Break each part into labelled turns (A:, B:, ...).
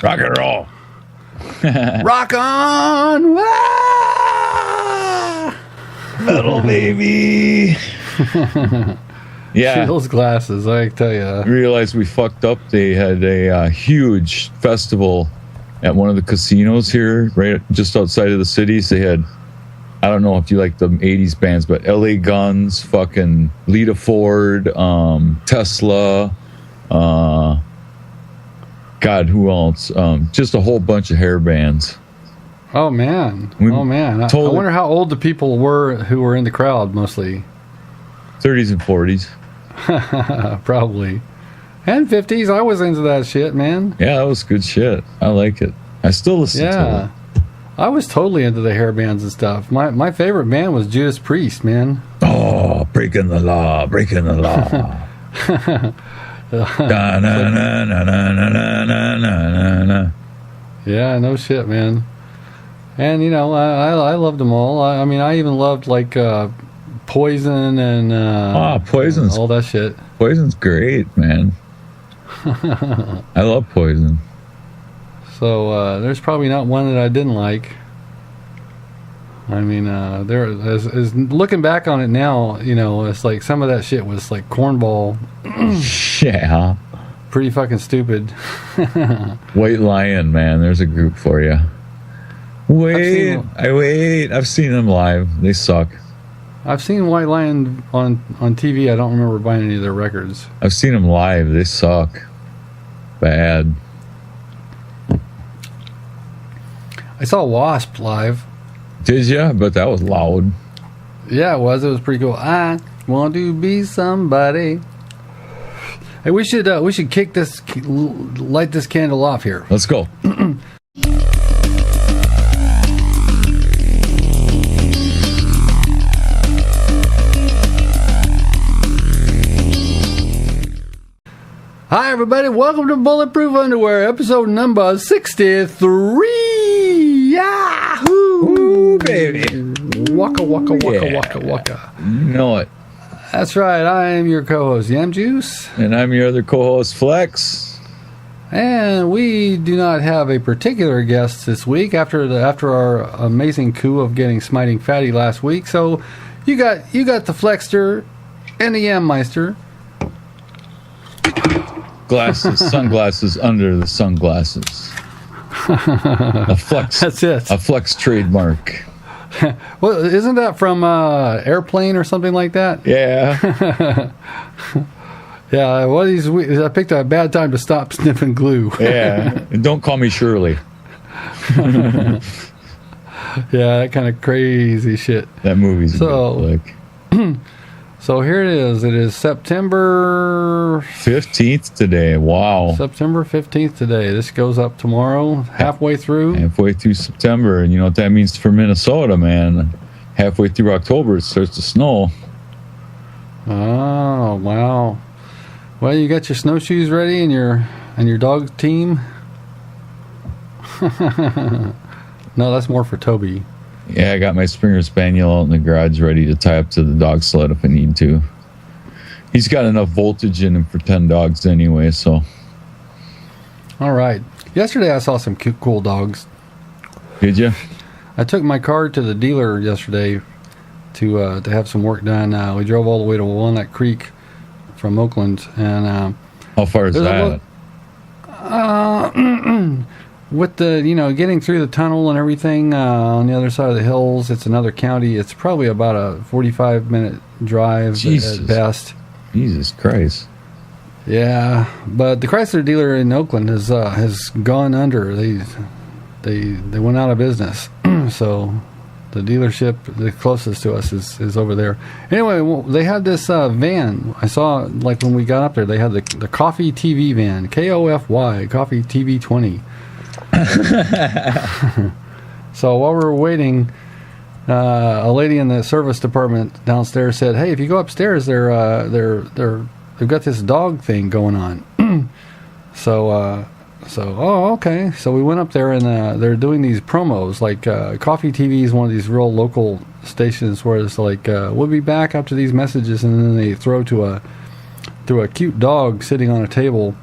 A: Rock and roll.
B: Rock on!
A: Metal baby. Yeah.
B: Those glasses, I tell you.
A: I realized we fucked up. They had a huge festival at one of the casinos here, right just outside of the cities. They had, I don't know if you like the 80s bands, but LA Guns, fucking Lita Ford, Tesla, God, who else? Just a whole bunch of hair bands.
B: Oh, man. I wonder how old the people were who were in the crowd, mostly.
A: 30s and 40s.
B: Probably. And 50s. I was into that shit, man.
A: Yeah, that was good shit. I like it. I still listen to it.
B: I was totally into the hair bands and stuff. My favorite band was Judas Priest, man.
A: Oh, breaking the law.
B: Yeah, no shit, man. And, you know, I loved them all. I mean, I even loved, like, Poison and
A: Poison's
B: all that shit.
A: Poison's great, man. I love Poison.
B: So there's probably not one that I didn't like. I mean, there is looking back on it now, you know, it's like some of that shit was like cornball.
A: Yeah.
B: Pretty fucking stupid.
A: White Lion, man, there's a group for you. I've seen them live. They suck.
B: I've seen White Lion on TV. I don't remember buying any of their records.
A: I've seen them live. They suck. Bad.
B: I saw Wasp live.
A: Did ya? But that was loud.
B: Yeah, it was. It was pretty cool. I want to be somebody. Hey, we should light this candle off here.
A: Let's go.
B: Hi, everybody. Welcome to Bulletproof Underwear, episode number 63. Yahoo!
A: Ooh, baby.
B: Waka, waka, waka, waka, waka.
A: You know it.
B: That's right. I am your co-host, Yam Juice.
A: And I'm your other co-host, Flex.
B: And we do not have a particular guest this week after our amazing coup of getting Smiting Fatty last week. So you got the Flexter and the Yam Meister.
A: Glasses, sunglasses under the sunglasses. A Flex.
B: That's it.
A: A Flex trademark.
B: Well, isn't that from Airplane or something like that?
A: Yeah.
B: Yeah. Well, I picked a bad time to stop sniffing glue.
A: Yeah. And don't call me Shirley.
B: Yeah, that kind of crazy shit.
A: That movie's a good flick.
B: So here it is. It is September
A: 15th today. Wow.
B: September 15th today. This goes up tomorrow, halfway through.
A: Halfway through September. And you know what that means for Minnesota, man? Halfway through October, it starts to snow.
B: Oh, wow. Well, you got your snowshoes ready and your dog team? No, that's more for Toby.
A: Yeah, I got my Springer Spaniel out in the garage ready to tie up to the dog sled if I need to. He's got enough voltage in him for 10 dogs anyway, so.
B: All right. Yesterday I saw some cute, cool dogs.
A: Did you?
B: I took my car to the dealer yesterday to have some work done. We drove all the way to Walnut Creek from Oakland. And
A: how far is that?
B: With the, getting through the tunnel and everything on the other side of the hills, it's another county. It's probably about a 45-minute drive at best.
A: Jesus Christ.
B: Yeah, but the Chrysler dealer in Oakland has gone under. They went out of business. So the dealership the closest to us is over there. Anyway, they had this van. I saw, like, when we got up there, they had the Coffee TV van, KOFY, Coffee TV 20. So while we were waiting, a lady in the service department downstairs said, "Hey, if you go upstairs, they've got this dog thing going on." So okay. So we went up there and they're doing these promos. Like Coffee TV is one of these real local stations where it's like, "We'll be back after these messages," and then they throw to a cute dog sitting on a table,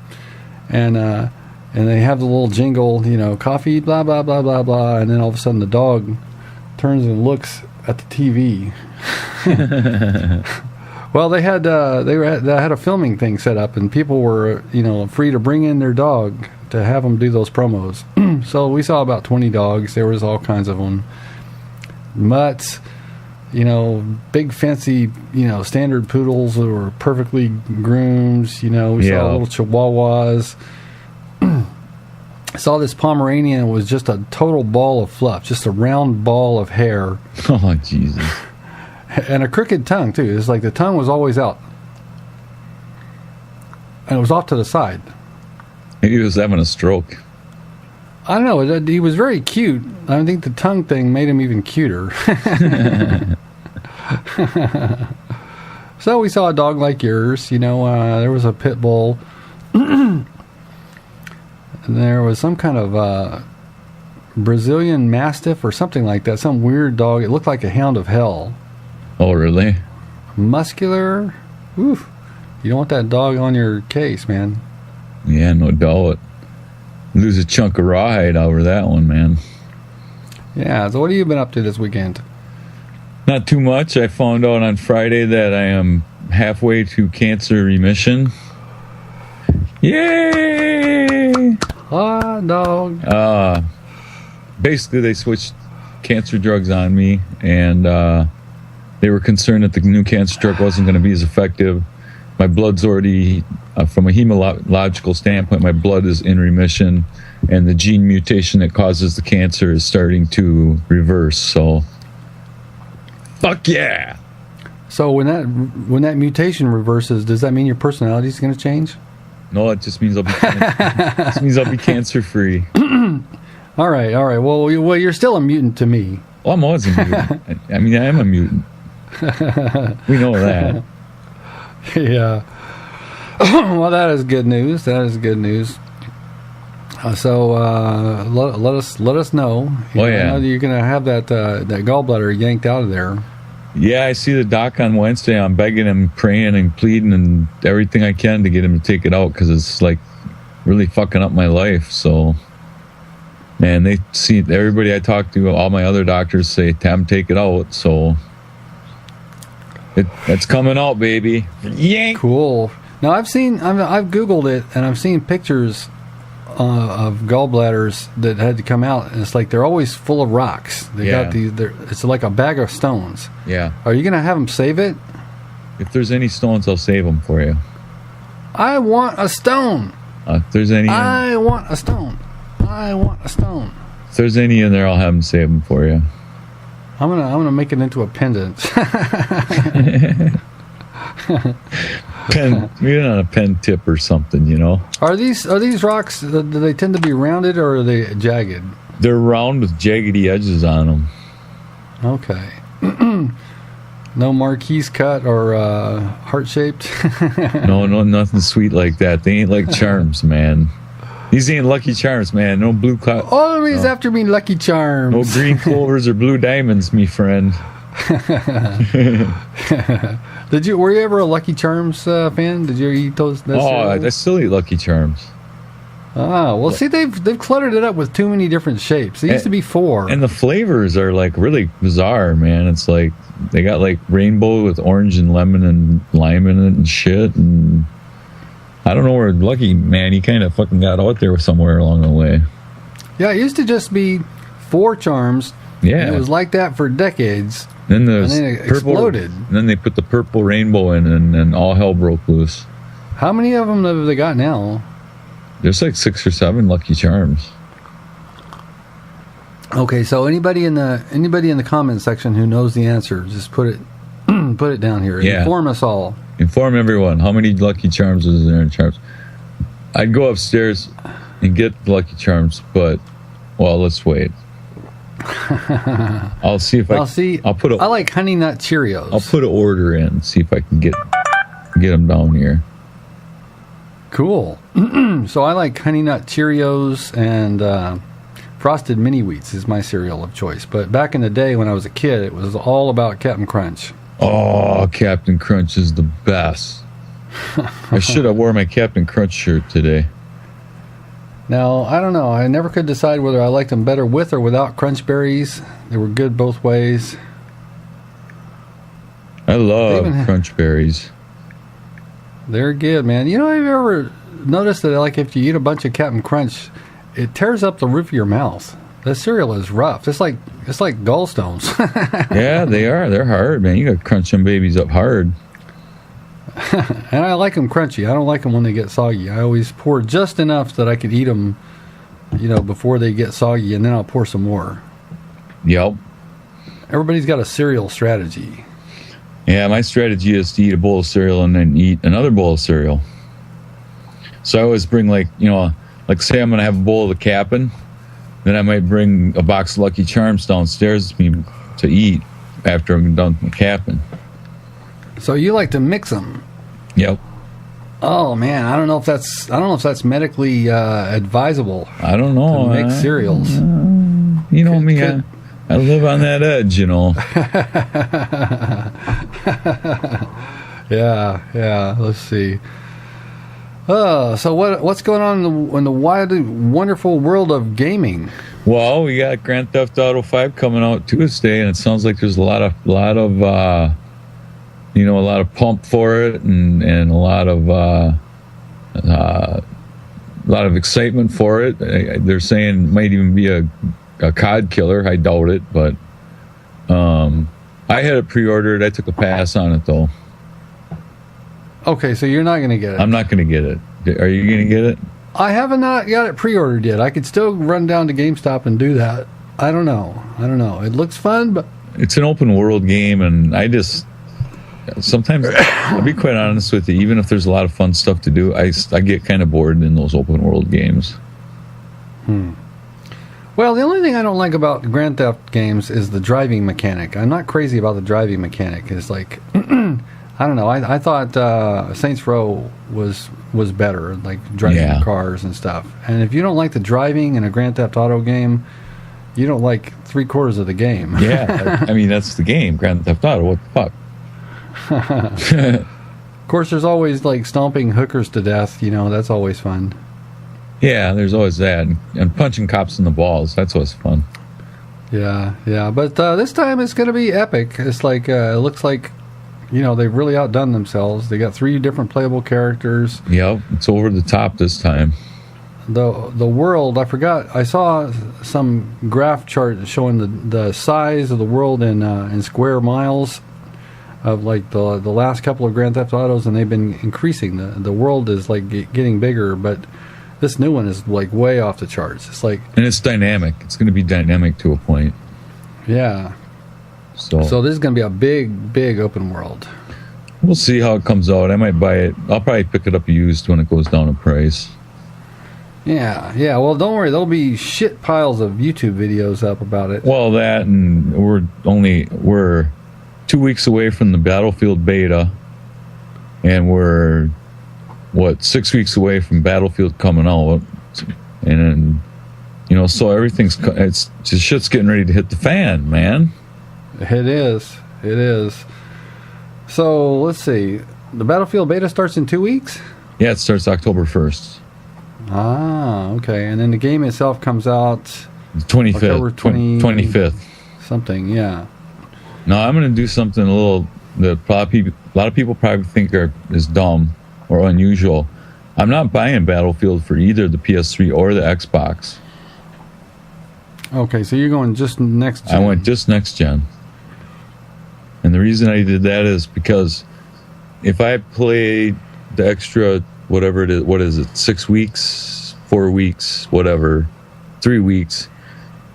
B: and and they have the little jingle, coffee, blah, blah, blah, blah, blah. And then all of a sudden the dog turns and looks at the TV. Well, they had a filming thing set up, and people were, free to bring in their dog to have them do those promos. So we saw about 20 dogs. There was all kinds of them. Mutts, big fancy, standard poodles that were perfectly groomed. We saw little chihuahuas. Saw this Pomeranian was just a total ball of fluff, just a round ball of hair.
A: Oh, Jesus.
B: And a crooked tongue, too. It's like the tongue was always out. And it was off to the side.
A: Maybe he was having a stroke.
B: I don't know. He was very cute. I think the tongue thing made him even cuter. So we saw a dog like yours. There was a pit bull. And there was some kind of Brazilian Mastiff or something like that. Some weird dog. It looked like a hound of hell.
A: Oh, really?
B: Muscular. Oof. You don't want that dog on your case, man.
A: Yeah, no doubt. Lose a chunk of rawhide over that one, man.
B: Yeah, so what have you been up to this weekend?
A: Not too much. I found out on Friday that I am halfway to cancer remission. Yay!
B: Hot dog.
A: Basically, they switched cancer drugs on me, and they were concerned that the new cancer drug wasn't going to be as effective. My blood's already, from a hematological standpoint, my blood is in remission, and the gene mutation that causes the cancer is starting to reverse. So, fuck yeah!
B: So when that mutation reverses, does that mean your personality is going to change?
A: No, it just means I'll be cancer free.
B: All right. Well, you're still a mutant to me.
A: Well, I'm always a mutant. I mean, I am a mutant. We know that.
B: Yeah. Well, that is good news. So let us know. I know that you're going to have that gallbladder yanked out of there.
A: Yeah, I see the doc on Wednesday. I'm begging him, praying and pleading and everything I can to get him to take it out because it's like really fucking up my life. So, man, they see everybody I talk to, all my other doctors say, "Tam, take it out." So it's coming out, baby. Yank.
B: Cool. Now I've Googled it and I've seen pictures of gallbladders that had to come out, and it's like they're always full of rocks. It's like a bag of stones.
A: Yeah.
B: Are you gonna have them save it?
A: If there's any stones, I'll save them for you.
B: I want a stone.
A: If there's any,
B: I want a stone.
A: If there's any in there, I'll have them save them for you.
B: I'm gonna make it into a pendant.
A: Maybe on a pen tip or something,
B: Are these rocks? Do they tend to be rounded or are they jagged?
A: They're round with jaggedy edges on them.
B: Okay. No marquise cut or heart shaped.
A: No, nothing sweet like that. They ain't like charms, man. These ain't Lucky Charms, man. No blue cloud.
B: Always after me, Lucky Charms.
A: No green clovers or blue diamonds, me friend.
B: Were you ever a Lucky Charms fan? Did you eat those?
A: I still eat Lucky Charms.
B: Well, see, they've cluttered it up with too many different shapes. There used to be 4.
A: And the flavors are like really bizarre, man. It's like they got like rainbow with orange and lemon and lime in it and shit. And I don't know where Lucky, man, he kind of fucking got out there somewhere along the way.
B: Yeah, it used to just be 4 charms.
A: Yeah.
B: And it was like that for decades.
A: Then
B: and then it exploded.
A: And then they put the purple rainbow in, and all hell broke loose.
B: How many of them have they got now?
A: There's like 6 or 7 Lucky Charms.
B: Okay, so anybody in the comment section who knows the answer, just put it down here.
A: Yeah.
B: Inform us all.
A: Inform everyone. How many Lucky Charms is there in Charms? I'd go upstairs and get Lucky Charms, but let's wait. I'll see if
B: I like Honey Nut Cheerios.
A: I'll put an order in, see if I can get them down here.
B: Cool. So I like Honey Nut Cheerios and Frosted Mini Wheats is my cereal of choice. But back in the day when I was a kid, it was all about Captain Crunch.
A: Oh, Captain Crunch is the best. I should have wore my Captain Crunch shirt today.
B: Now, I don't know. I never could decide whether I liked them better with or without crunch berries. They were good both ways.
A: I love crunch berries.
B: They're good, man. You know, have you ever noticed that, like, if you eat a bunch of Captain Crunch, it tears up the roof of your mouth? The cereal is rough. It's like gallstones.
A: Yeah, they are. They're hard, man. You got to crunch them babies up hard.
B: And I like them crunchy. I don't like them when they get soggy. I always pour just enough that I could eat them, you know, before they get soggy, and then I'll pour some more.
A: Yep.
B: Everybody's got a cereal strategy.
A: Yeah, my strategy is to eat a bowl of cereal and then eat another bowl of cereal. So I always bring, like, you know, like say I'm going to have a bowl of the Cap'n, then I might bring a box of Lucky Charms downstairs with me to eat after I'm done with the Cap'n. So
B: you like to mix them?
A: Yep.
B: Oh man, I don't know if that's medically advisable.
A: I don't know.
B: To mix cereals.
A: You know me. I live on that edge, you know.
B: Yeah. Let's see. So what's going on in the wide, wonderful world of gaming?
A: Well, we got Grand Theft Auto 5 coming out Tuesday, and it sounds like there's a lot of pump for it, and a lot of excitement for it. They're saying it might even be a COD killer. I doubt it, but I had it pre-ordered. I took a pass on it, though.
B: Okay, so you're not going to get it.
A: I'm not going to get it. Are you going to get it?
B: I have not got it pre-ordered yet. I could still run down to GameStop and do that. I don't know. It looks fun, but
A: it's an open world game, and I just sometimes, I'll be quite honest with you, even if there's a lot of fun stuff to do, I get kind of bored in those open world games.
B: Well, the only thing I don't like about Grand Theft games is the driving mechanic. I'm not crazy about the driving mechanic. It's like, I don't know. I thought Saints Row was better, like driving cars and stuff. And if you don't like the driving in a Grand Theft Auto game, you don't like 3/4 of the game.
A: Yeah, I mean, that's the game, Grand Theft Auto. What the fuck?
B: Of course, there's always like stomping hookers to death. You know, that's always fun.
A: Yeah, there's always that, and punching cops in the balls. That's always fun.
B: Yeah. But this time it's going to be epic. It's like it looks like, you know, they've really outdone themselves. They got 3 different playable characters.
A: Yep, it's over the top this time.
B: The world, I forgot. I saw some graph chart showing the size of the world in square miles of like the last couple of Grand Theft Autos, and they've been increasing. The world is like getting bigger, but this new one is like way off the charts. It's like,
A: and it's dynamic. It's going to be dynamic to a point.
B: Yeah. So this is going to be a big open world.
A: We'll see how it comes out. I might buy it. I'll probably pick it up used when it goes down in price.
B: Yeah. Well, don't worry. There'll be shit piles of YouTube videos up about it.
A: Well, that, and we're 2 weeks away from the Battlefield beta, and we're 6 weeks away from Battlefield coming out, and then, you know, so it's just shit's getting ready to hit the fan, man.
B: It is. So let's see. The Battlefield beta starts in 2 weeks?
A: Yeah, it starts October 1st.
B: Ah, okay. And then the game itself comes out
A: 25th.
B: October
A: 25th.
B: Something, yeah.
A: No, I'm going to do something that a lot of people probably think is dumb or unusual. I'm not buying Battlefield for either the PS3 or the Xbox.
B: Okay, so you're going just next gen.
A: I went just next gen. And the reason I did that is because if I play the extra, whatever it is, what is it, 6 weeks, 4 weeks, whatever, 3 weeks,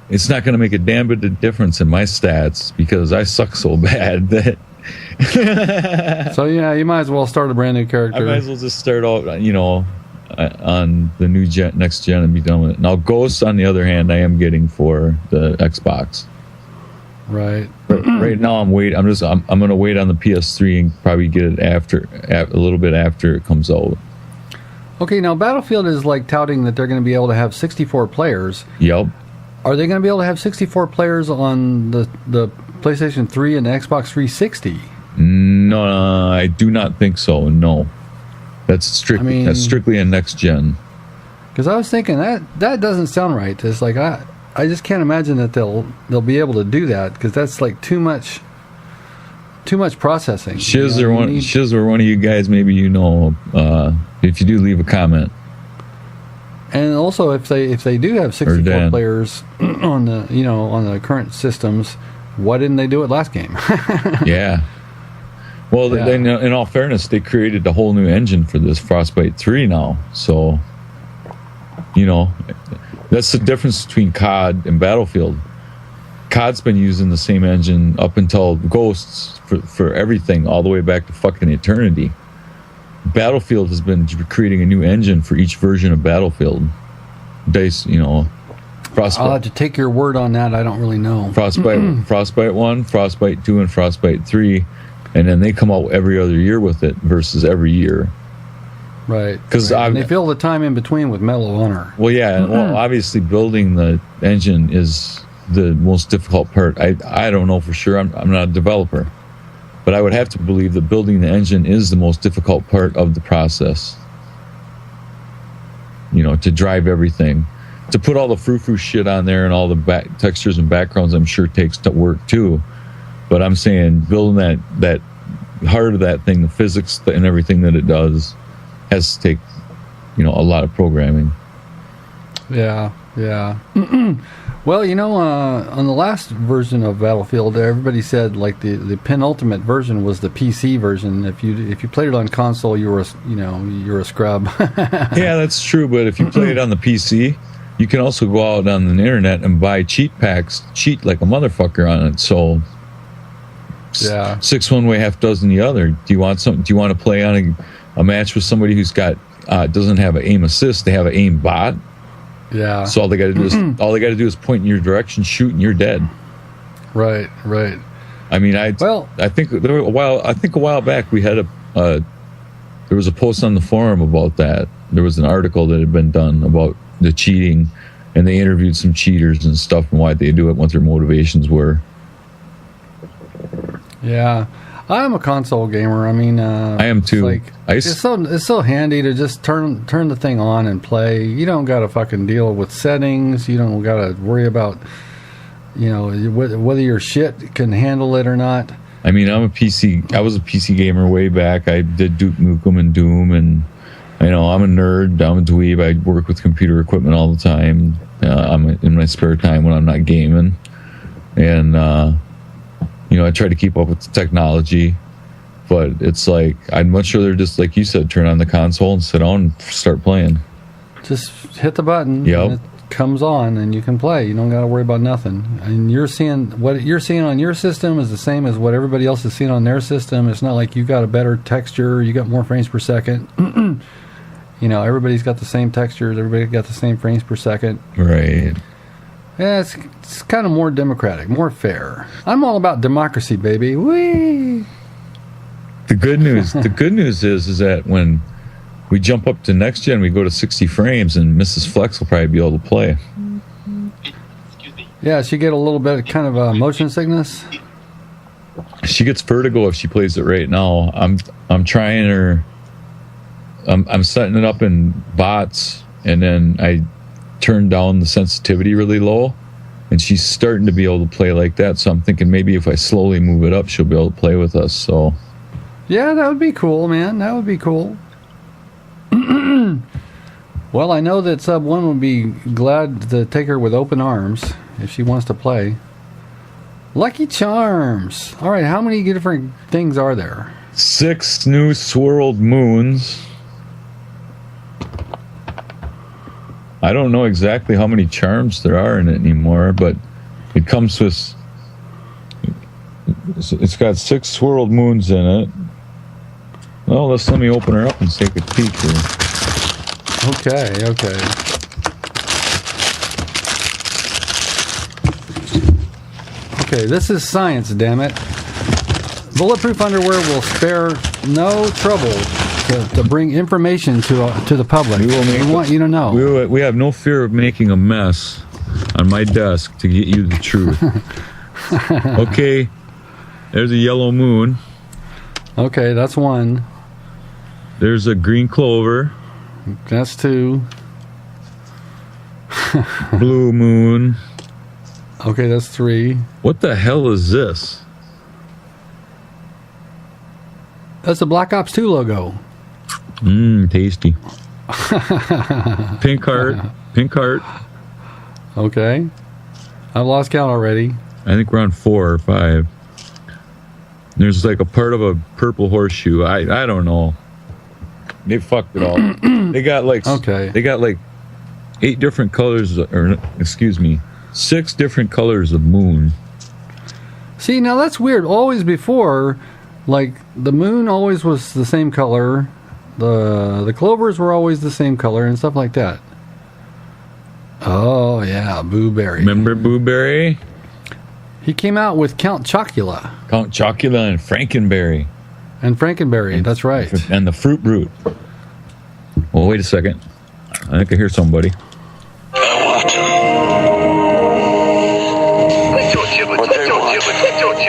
A: it's not going to make a damn bit of difference in my stats because I suck so bad that...
B: So yeah, you might as well start a brand new character.
A: I might as well just start out, you know, on the new next gen and be done with it. Now, Ghost, on the other hand, I am getting for the Xbox.
B: Right.
A: Right now, I'm going to wait on the PS3 and probably get it a little bit after it comes out.
B: Okay, now Battlefield is like touting that they're going to be able to have 64 players.
A: Yep.
B: Are they going to be able to have 64 players on the PlayStation 3 and the Xbox 360?
A: No, I do not think so. No, that's strictly a next gen.
B: Because I was thinking that doesn't sound right. It's like I just can't imagine that they'll be able to do that, because that's like too much processing.
A: Shiz or one of you guys, maybe if you do, leave a comment.
B: And also, if they do have 64 players on the current systems, why didn't they do it last game?
A: Yeah. Well, Then, in all fairness, they created a whole new engine for this Frostbite 3 now. So, that's the difference between COD and Battlefield. COD's been using the same engine up until Ghosts for everything, all the way back to fucking eternity. Battlefield has been creating a new engine for each version of Battlefield. Frostbite.
B: I'll have to take your word on that. I don't really know.
A: Frostbite 1, Frostbite 2, and Frostbite 3. And then they come out every other year with it versus every year.
B: Right. Because they fill the time in between with Medal of Honor.
A: Well, yeah. Well, obviously, building the engine is the most difficult part. I don't know for sure. I'm not a developer. But I would have to believe that building the engine is the most difficult part of the process. To drive everything. To put all the frou-frou shit on there and all the textures and backgrounds, I'm sure takes work too. But I'm saying building that heart of that thing, the physics and everything that it does, has to take, a lot of programming.
B: Yeah. Well, on the last version of Battlefield, everybody said like the penultimate version was the PC version. If you played it on console, you're a scrub.
A: Yeah, that's true. But if you play it on the PC, you can also go out on the internet and buy cheat packs, cheat like a motherfucker on it. So,
B: yeah,
A: 6 one way, half dozen the other. Do you want to play on a match with somebody who's got doesn't have an aim assist? They have an aim bot.
B: Yeah.
A: So all they got to do is point in your direction, shoot, and you're dead.
B: Right.
A: I mean, I think a while back we had there was a post on the forum about that. There was an article that had been done about the cheating, and they interviewed some cheaters and stuff and why they do it, what their motivations were.
B: Yeah. I'm a console gamer. I mean,
A: I am too.
B: It's so handy to just turn the thing on and play. You don't got to fucking deal with settings. You don't got to worry about whether your shit can handle it or not.
A: I mean, I was a PC gamer way back. I did Duke Nukem and Doom, and I'm a nerd. I'm a dweeb. I work with computer equipment all the time. I'm in my spare time when I'm not gaming, and I try to keep up with the technology, but it's like I'd much rather just, like you said, turn on the console and sit down and start playing.
B: Just hit the button.
A: Yep.
B: And it comes on and you can play. You don't got to worry about nothing. And what you're seeing on your system is the same as what everybody else is seeing on their system. It's not like you got a better texture. You got more frames per second. Everybody's got the same textures. Everybody got the same frames per second.
A: Right.
B: Yeah, it's kind of more democratic, more fair. I'm all about democracy, baby. Whee!
A: The good news is that when we jump up to next gen, we go to 60 frames, and Mrs. Flex will probably be able to play.
C: Excuse me.
B: Yeah, she get a little bit kind of motion sickness.
A: She gets vertigo if she plays it right now. I'm trying her. I'm setting it up in bots, and then I turn down the sensitivity really low, and she's starting to be able to play like that. So I'm thinking maybe if I slowly move it up, she'll be able to play with us. So
B: yeah, that would be cool, man. That would be cool. Well, I know that Sub 1 would be glad to take her with open arms if she wants to play. Lucky Charms. All right, how many different things are there?
A: 6 new swirled moons. I don't know exactly how many charms there are in it anymore, but it comes with... It's got 6 swirled moons in it. Well, let me open her up and take a peek here.
B: Okay. Okay, this is science, damn it. Bulletproof underwear will spare no trouble to bring information to the public. We want you to know.
A: We have no fear of making a mess on my desk to get you the truth. Okay, there's a yellow moon.
B: Okay, that's 1.
A: There's a green clover.
B: That's 2.
A: Blue moon.
B: Okay, that's 3.
A: What the hell is this?
B: That's the Black Ops 2 logo.
A: Tasty. Pink heart. Pink heart.
B: Okay. I've lost count already.
A: I think we're on 4 or 5. There's like a part of a purple horseshoe. I don't know. They fucked it all. They got like They got like 8 different colors, or excuse me, 6 different colors of moon.
B: See, now that's weird. Always before, like the moon always was the same color. The clovers were always the same color and stuff like that. Oh yeah, Booberry.
A: Remember Booberry?
B: He came out with Count Chocula.
A: Count Chocula and Frankenberry.
B: And Frankenberry, that's right.
A: And the Fruit Brute. Well, wait a second. I think I hear somebody.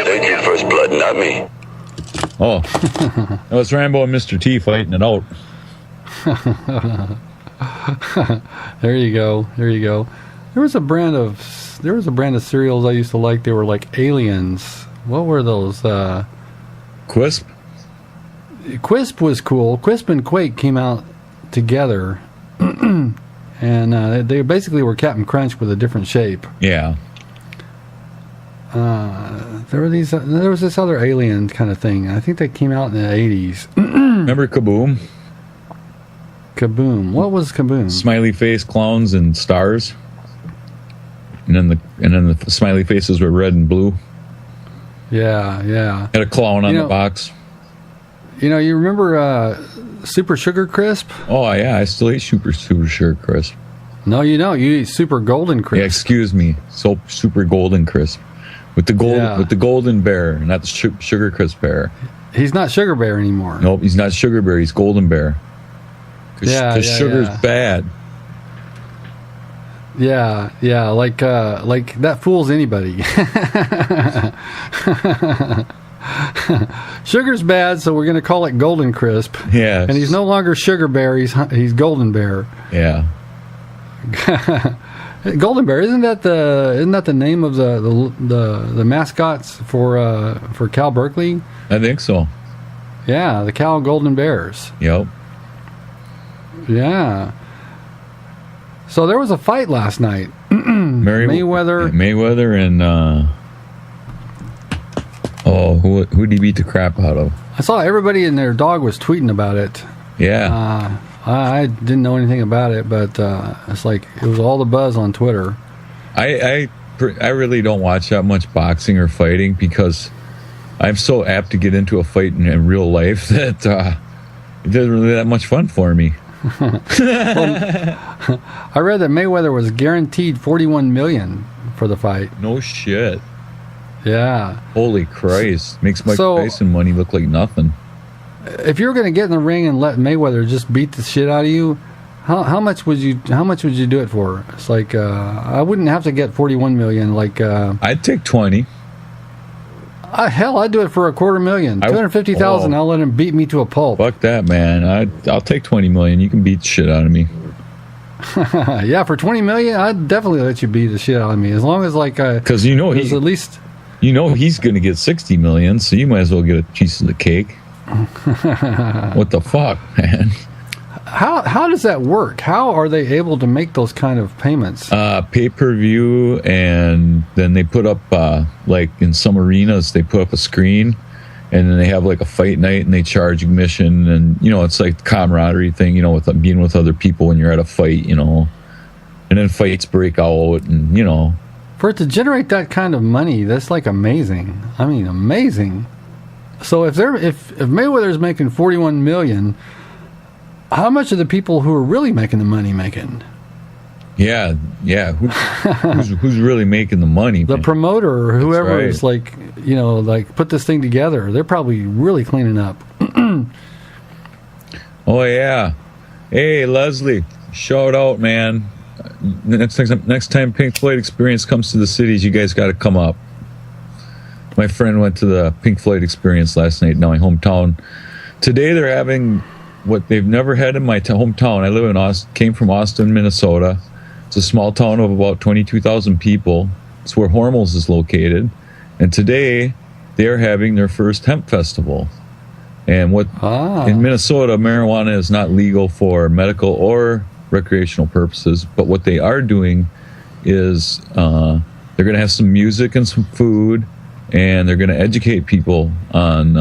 D: They did first blood, not me.
A: Oh, that was Rambo and Mr. T fighting it out.
B: There you go. There you go. There was a brand of cereals I used to like. They were like aliens. What were those?
A: Quisp?
B: Quisp was cool. Quisp and Quake came out together, and they basically were Captain Crunch with a different shape.
A: Yeah.
B: There was this other alien kind of thing. I think they came out in the 80s.
A: Remember Kaboom?
B: Kaboom. What was Kaboom?
A: Smiley face clowns and stars. And then the smiley faces were red and blue.
B: Yeah, yeah.
A: Had a clown on the box.
B: You know, you remember Super Sugar Crisp?
A: Oh yeah, I still eat Super Sugar Crisp.
B: No, you don't. You eat Super Golden Crisp.
A: Yeah, excuse me. So Super Golden Crisp. With the golden bear, not the Sugar Crisp bear.
B: He's not Sugar Bear anymore.
A: Nope, he's not Sugar Bear. He's Golden Bear. Because sugar's bad.
B: Yeah, yeah, like that fools anybody. Sugar's bad, so we're going to call it Golden Crisp.
A: Yeah,
B: and he's no longer Sugar Bear. He's Golden Bear.
A: Yeah.
B: Golden Bear, isn't that the name of the mascots for Cal Berkeley?
A: I think so.
B: Yeah, the Cal Golden Bears.
A: Yep.
B: Yeah. So there was a fight last night. Mayweather
A: and who did he beat the crap out of?
B: I saw everybody and their dog was tweeting about it.
A: Yeah.
B: I didn't know anything about it, but it's like it was all the buzz on Twitter.
A: I really don't watch that much boxing or fighting because I'm so apt to get into a fight in real life that it isn't really that much fun for me.
B: Well, I read that Mayweather was guaranteed $41 million for the fight.
A: No shit.
B: Yeah.
A: Holy Christ! Makes Mike Tyson money look like nothing.
B: If you were going to get in the ring and let Mayweather just beat the shit out of you, how much would you do it for? It's like I wouldn't have to get $41 million. Like
A: I'd take 20.
B: Hell, I'd do it for $250,000. $250,000. I'll let him beat me to a pulp.
A: Fuck that, man. I'll take 20 million. You can beat the shit out of me.
B: Yeah, for 20 million, I'd definitely let you beat the shit out of me. As long as
A: because you know
B: at least
A: he's going to get 60 million, so you might as well get a piece of the cake. What the fuck, man?
B: How does that work? How are they able to make those kind of payments?
A: Pay-per-view, and then they put up like in some arenas they put up a screen, and then they have like a fight night, and they charge admission, and it's like the camaraderie thing, with being with other people when you're at a fight, and then fights break out, and
B: for it to generate that kind of money, that's like amazing. I mean, amazing. So if Mayweather's making $41 million, how much are the people who are really making the money making?
A: Yeah. Who's really making the money?
B: The promoter or whoever is
A: right.
B: like put this thing together. They're probably really cleaning up.
A: Oh yeah. Hey Leslie, shout out, man. Next time Pink Floyd Experience comes to the cities, you guys got to come up. My friend went to the Pink Floyd Experience last night in my hometown. Today they're having what they've never had in my hometown. I live in came from Austin, Minnesota. It's a small town of about 22,000 people. It's where Hormel's is located. And today, they're having their first hemp festival. And in Minnesota, marijuana is not legal for medical or recreational purposes. But what they are doing is they're going to have some music and some food, and they're going to educate people on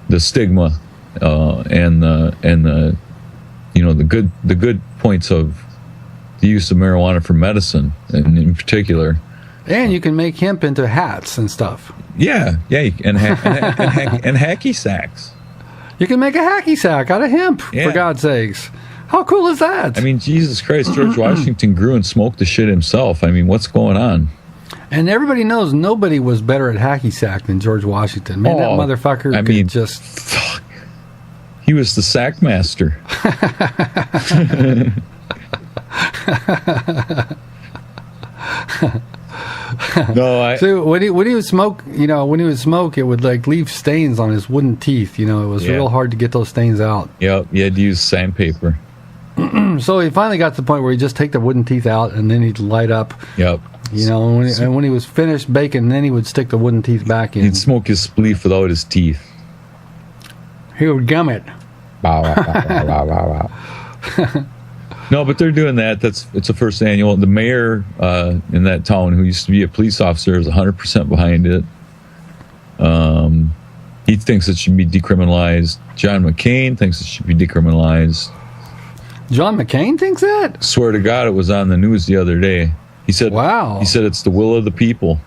A: the stigma and the good points of the use of marijuana for medicine, and in particular.
B: And you can make hemp into hats and stuff.
A: Yeah, and hacky sacks.
B: You can make a hacky sack out of hemp, for God's sakes. How cool is that?
A: I mean, Jesus Christ, George Washington grew and smoked the shit himself. I mean, what's going on?
B: And everybody knows nobody was better at hacky sack than George Washington. Man, that motherfucker just...
A: Fuck. He was the sack master.
B: So when he would smoke, it would like leave stains on his wooden teeth. It was real hard to get those stains out.
A: Yep, you had to use sandpaper.
B: So he finally got to the point where he'd just take the wooden teeth out and then he'd light up.
A: Yep.
B: And when he was finished baking, then he would stick the wooden teeth back in.
A: He'd smoke his spleef without his teeth.
B: He would gum it.
A: Bow, wow, wow, wow, wow, wow. No, but they're doing that. It's a first annual. The mayor in that town, who used to be a police officer, is 100% behind it. He thinks it should be decriminalized. John McCain thinks it should be decriminalized.
B: John McCain thinks that?
A: Swear to God, it was on the news the other day. He said,
B: "Wow."
A: He said it's the will of the people.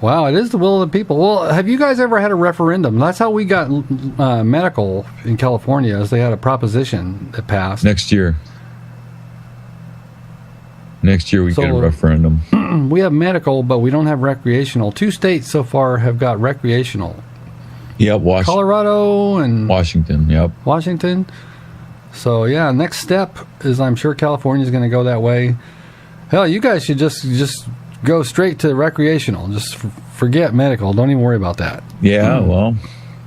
B: Wow, it is the will of the people. Well, have you guys ever had a referendum? That's how we got medical in California, is they had a proposition that passed.
A: Next year we get a referendum.
B: We have medical, but we don't have recreational. 2 states so far have got recreational.
A: Yep,
B: Colorado and
A: Washington. Yep,
B: Washington. So yeah, next step is I'm sure California's going to go that way. Hell, you guys should just go straight to recreational. Just forget medical. Don't even worry about that.
A: Yeah, well,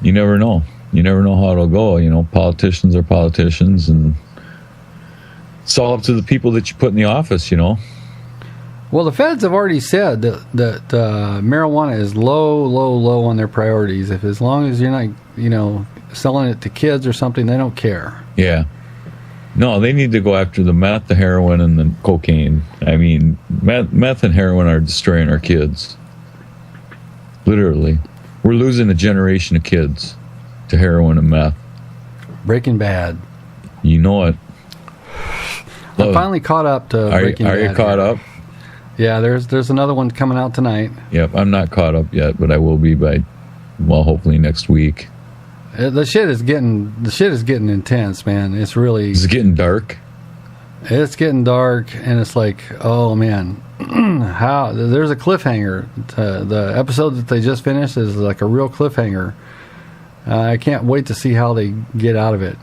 A: you never know. You never know how it'll go. Politicians are politicians, and it's all up to the people that you put in the office.
B: Well, the feds have already said that marijuana is low on their priorities. As long as you're not, selling it to kids or something, they don't care.
A: Yeah. No, they need to go after the meth, the heroin, and the cocaine. I mean, meth and heroin are destroying our kids. Literally. We're losing a generation of kids to heroin and meth.
B: Breaking Bad.
A: You know it.
B: I finally caught up to Breaking Bad.
A: Are you caught up?
B: Yeah, there's another one coming out tonight.
A: Yep, I'm not caught up yet, but I will be by, hopefully next week.
B: The shit is getting intense, man. It's really...
A: Is it getting dark?
B: It's getting dark, and it's like, oh, man. There's a cliffhanger. The episode that they just finished is like a real cliffhanger. I can't wait to see how they get out of it.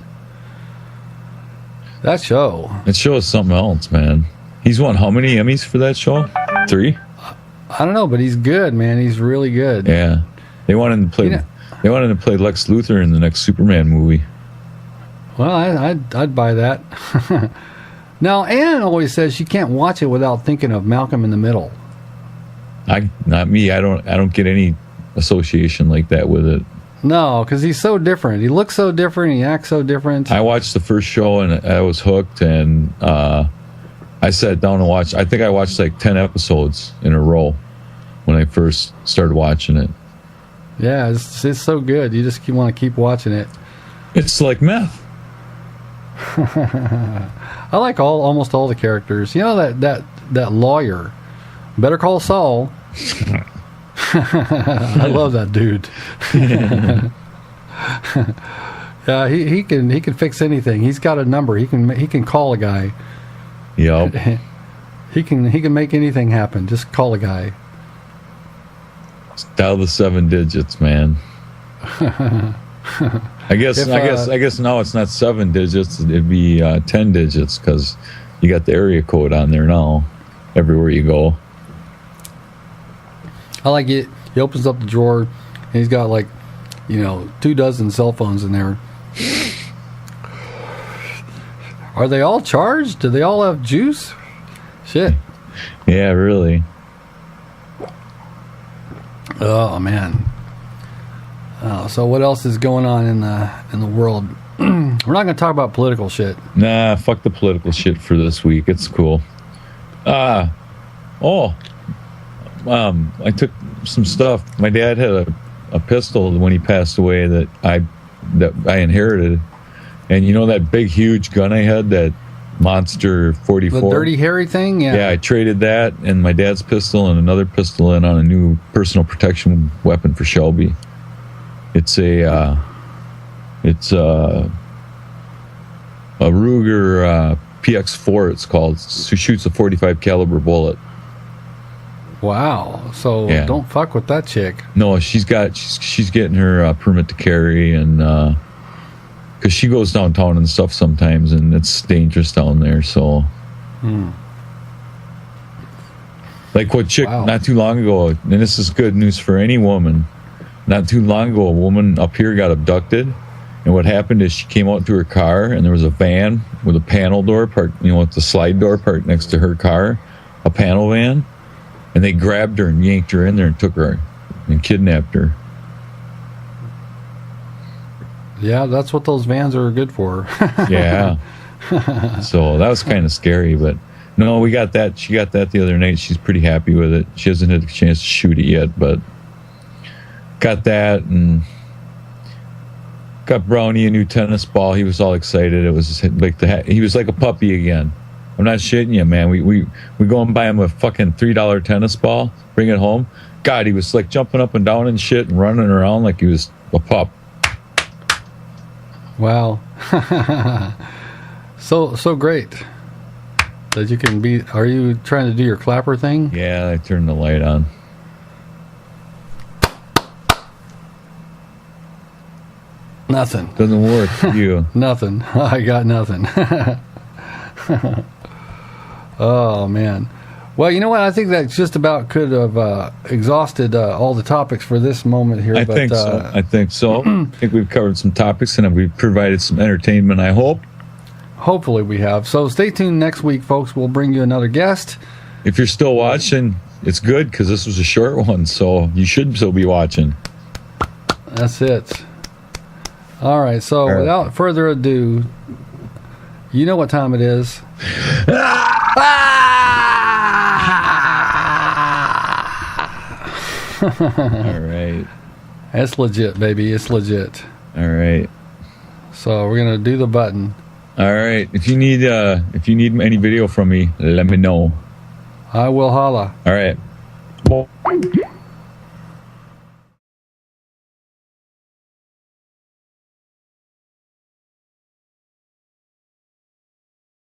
B: That show.
A: That show is something else, man. He's won how many Emmys for that show? 3?
B: I don't know, but he's good, man. He's really good.
A: Yeah. They wanted him to play... They wanted to play Lex Luthor in the next Superman movie.
B: Well, I'd buy that. Now, Ann always says she can't watch it without thinking of Malcolm in the Middle.
A: Not me. I don't get any association like that with it.
B: No, because he's so different. He looks so different. He acts so different.
A: I watched the first show and I was hooked, and I sat down and watched. I think I watched like 10 episodes in a row when I first started watching it.
B: Yeah, it's so good. You just want to keep watching it.
A: It's like meth.
B: I like almost all the characters. That lawyer, Better Call Saul. I love that dude. Yeah, he can fix anything. He's got a number. He can call a guy.
A: Yep.
B: He can make anything happen. Just call a guy.
A: Dial the 7 digits, man. I guess now it's not 7 digits. It'd be 10 digits, because you got the area code on there now. Everywhere you go. I
B: like it. He opens up the drawer, and he's got 24 cell phones in there. Are they all charged? Do they all have juice? Shit.
A: Yeah, really.
B: Oh man. So what else is going on in the world? We're not going to talk about political shit.
A: Nah, fuck the political shit for this week. It's cool. I took some stuff. My dad had a pistol when he passed away that I inherited. And you know that big, huge gun I had, that Monster 44?
B: The Dirty Harry thing? Yeah.
A: Yeah, I traded that and my dad's pistol and another pistol in on a new personal protection weapon for Shelby. It's a Ruger PX4, it's called. So shoots a 45 caliber bullet.
B: Wow. So
A: Yeah.
B: don't fuck with that chick.
A: No, she's getting her permit to carry, and because she goes downtown and stuff sometimes, and it's dangerous down there. So, like what chick
B: Wow.
A: not too long ago, and this is good news for any woman. Not too long ago, a woman up here got abducted, and what happened is she came out to her car, and there was a van with a panel door parked, with the slide door parked next to her car, a panel van, and they grabbed her and yanked her in there and took her and kidnapped her.
B: Yeah, that's what those vans are good for.
A: Yeah. So that was kind of scary, but no, we got that. She got that the other night. She's pretty happy with it. She hasn't had a chance to shoot it yet, but got that, and got Brownie a new tennis ball. He was all excited. It was like he was like a puppy again. I'm not shitting you, man. We go and buy him a fucking $3 tennis ball, bring it home. God, he was like jumping up and down and shit and running around like he was a pup.
B: Wow. So great that you can be. Are you trying to do your clapper thing?
A: Yeah, I turned the light on.
B: Nothing.
A: Doesn't work for you.
B: Nothing. I got nothing. Oh man. Well, you know what? I think that just about could have exhausted all the topics for this moment here.
A: I think so. I think we've covered some topics and we've provided some entertainment, I hope.
B: Hopefully we have. So stay tuned next week, folks. We'll bring you another guest.
A: If you're still watching, it's good because this was a short one, so you should still be watching.
B: That's it. All right. So without further ado, you know what time it is.
A: All right.
B: It's legit, baby. It's legit.
A: All right.
B: So we're gonna do the button.
A: All right. If you need any video from me, let me know.
B: I will holla.
A: All right.